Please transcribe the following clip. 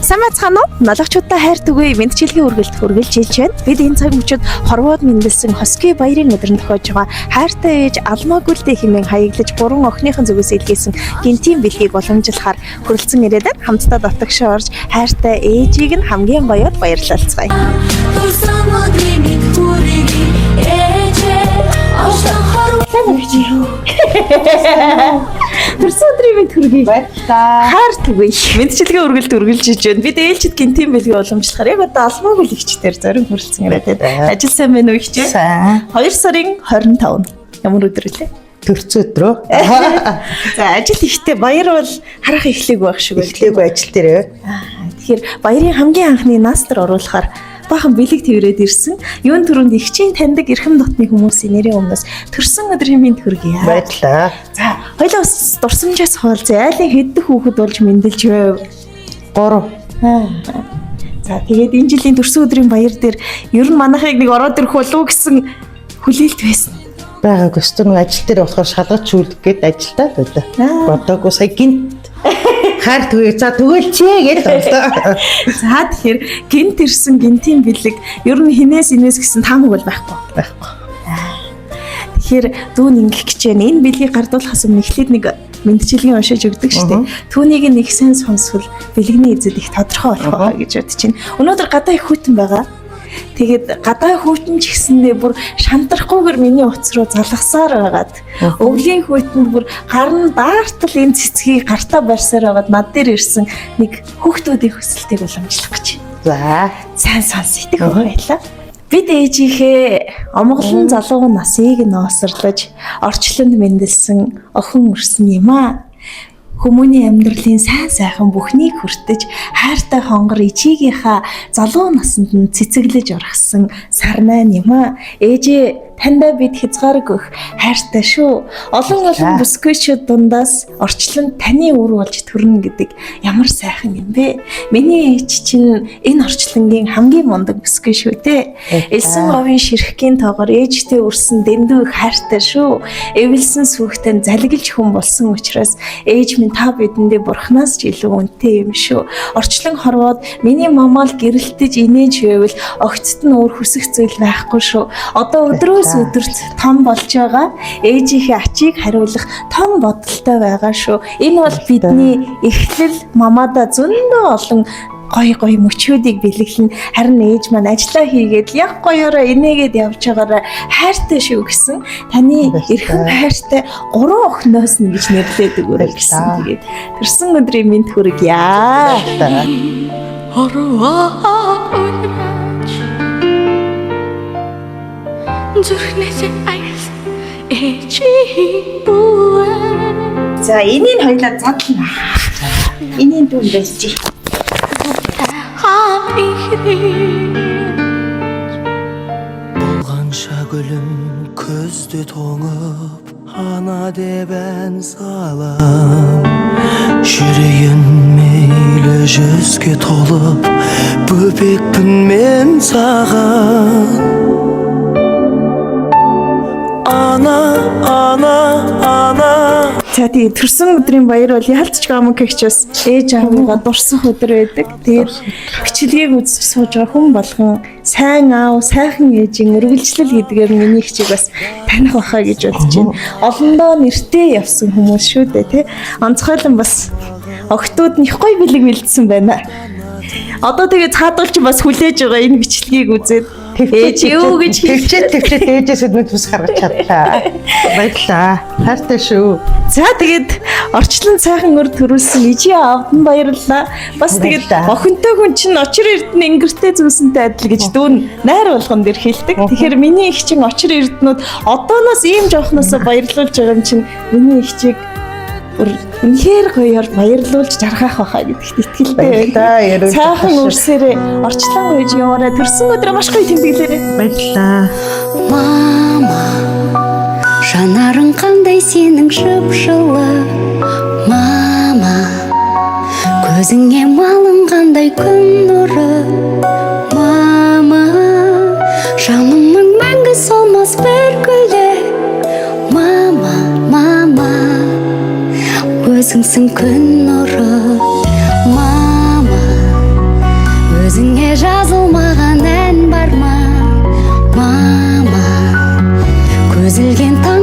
Сайн бацгаана уу? Ноологчуудаа хайр түгэе мэдчилгээ үргэлж хэлж байна. Бид энэ цаг мөчид хорвоод мэндэлсэн Хоский баярын өдрөнд тохиож байгаа хайртай ээж Алмаа Гүлдээ хэмээн хаяглаж 3 охиныхон зүгээс илгээсэн гинтийн бэлгийг уламжлахаар хүрэлцэн ирээд байна. Хамтдаа дотогшоо орж хайртай ээжийг нь хамгийн гоёор баярлалцгаая. Төрсөн өдрийн мэд хүргэе. Баярлалаа. Хайр түгэе. Мэдчилгээ үргэлж хийж байна. Бид ээлжид гинтийн бэлгийг уламжлахаар яг одоо Алмаа Гүлэгчдэр зорин хүрэлцэн ирээд байна. Ажил сайн байна уу ихчээ? Сайн. 2 сарын 25. Ямар өдөр вэ? Төрсөн өдрөө. За ажил ихтэй баяр бол харах эхлэх байх шиг байна. Эхлэегүй ажил дээр. Тэгэхээр баярын хамгийн анхны настар оруулахаар бахан бэлэг тэрвэрэд ирсэн. Юун түрүүнд ихчийн таньдаг эрхэм дотны хүмүүсийн нэрийн өмнөөс төрсөн өдрийн мэнд хүргэе. Баярлалаа. За хоёлаа бас дурсамжаас хоолцоо. Айлын хэддэх хүүхэд болж мэндэлж байв? 3. За тэгээд энэ жилийн төрсөн өдрийн баяр дээр ер нь манайхыг нэг ороод ирэх болов уу гэсэн хүлээлт байсан. Байгаагүй өстөр нэг ажил дээр болохоор шалгаж шүүлэх гээд ажилдаа байлаа. Бодоогүй сая гинт хайр түгээ. За түгэлчээ гэж бодлоо. За тэгэхээр гинт ирсэн гинтийн бэлэг ер нь хинээс инээс гэсэн таамаг бол байхгүй. Тэгэхээр дүүн ингэх гэж байна. Энэ бэлгийг гардуулахаас өмнө эхлээд нэг мэдчилгээ уншиж өгдөг шүү дээ. Түүнийг нэг сайн сонсвол бэлэгний эзэд их тодорхой болох байгаа гэж бодож байна. Өнөөдөр гадаа их хүйтэн байгаа. Тэгээд гадаа хүйтэн ч гэсэндээ бүр шантрахгүйгээр миний утас руу залгасаар байгаад өвлийн хүйтэн бүр гарн даартал энэ цэцгийг гартаа барьсаар байгаад над дээр ирсэн нэг хүүхдүүдийн хүсэлтийг уламжлах гэж байна. За, сайн сонсох байлаа. Бид ээжийнхээ омголон залуу насыг ноосрлож орчлонд мэндэлсэн охин өрсөн юм аа. Хүмүүний амьдралын сайхан бүхнийг хүртэж хайртай хонгор ичигийнхаа залуу насанд нь цэцэглэж ургасан сарнай юм аа. Ээжээ таньда бид хязгааргүй их хайртай шүү. Олон бүсгүйчүүд дундаас орчлонд таны үр болж төрнө гэдэг ямар сайхан юм бэ? Миний ээж чинь энэ орчлонгийн хамгийн мундаг бүсгүй шүү дээ. Элсэн говийн ширхгийн тоогоор ээжтэй өрсөн дэндүү их хайртай шүү. Эвэлсэн сүхтэн залгилж хүн болсон учраас ээж минь та бидэндээ бурхнаас ч илүү үнэтэй юм шүү. Орчлон хорвоод миний мамаал гэрэлтэж инээж байвал огцд нь өөр хүсэх зүйл байхгүй шүү. Одоо өдрөөс өдөрт том болж байгаа. Ээжийнхээ ачийг хариулах том бодолтой байгаа шүү. Энэ бол бидний эхлэл мамада зөндөө олон гой мөчүүдийг бэлэглэн харин ээж маань ажиллаа хийгээд яг гоёороо инээгээд явж байгаараа хайртай шүү гэсэн таны эрхэм хайртай 3 охиноос нь гэж нэрлээд өгөөрэй гэсэн. Тэгээд төрсөн өдрийн мэнд хүргье. За энийг хоёлаа задлаа. Энийг дүн байлжээ. Болғанша гүлім көзді тоңып ана деп ән салам жүрегім мейлі жүзге толып бөбекпін мен саған ана За тийм төрсөн өдрийн баяр бол яалтч гамн гэгчээс ээж аавыгаа дурсах өдөр байдаг. Тэгээд бичлэгийг үзэж сууж байгаа хүн болгон сайн аав, сайхан ээжийн үргэлжлэл гэдгээр миний хчиг бас таних бахаа гэж бодож байна. Олондоо нэртэй явсан хүмүүс шүү дээ, тий. Онцгойлон бас охтууд нь их гоё бэлэг бэлдсэн байна. Одоо тэгээ цаадуулч бас хүлээж байгаа энэ бичлэгийг үзээд ээж юу гэж төвчээд ээжээс өдмөд бүс гаргаж чадлаа. Баярлалаа. Хайртай шүү. За тэгээд орчлон сайхан өр төрүүлсэн ижи аавд нь баярлалаа. Бас тэгээд охинтой хүн чинь очир эрдэнэ ингэртэй зүйлсэнтэй адил гэж дүүн найр болгон дэр хэлдэг. Тэгэхээр миний их чинь очир эрдэнүүд одооноос ийм жоохноосоо баярлуулж байгаа юм чинь миний их чиг үнэхээр гоёор баярлуулж жаргах байхаа гэдэгт итгэлтэй байна. Сайхан үрсээрээ орчлон үеж яваарай. Төрсөн өдрөө маш гоё тэмдэглээрэй. Баярлалаа. Мама, жанарың қандай сенің жып-жылы. Мама, көзіңе малынғандай күн нұры. Мама, жанымның мәңгі солмас бір гүлі. Мама, өзіңсің күн нұры. Мама, Көзіңе жазылмаған ән бар ма, мама? Көзілген таң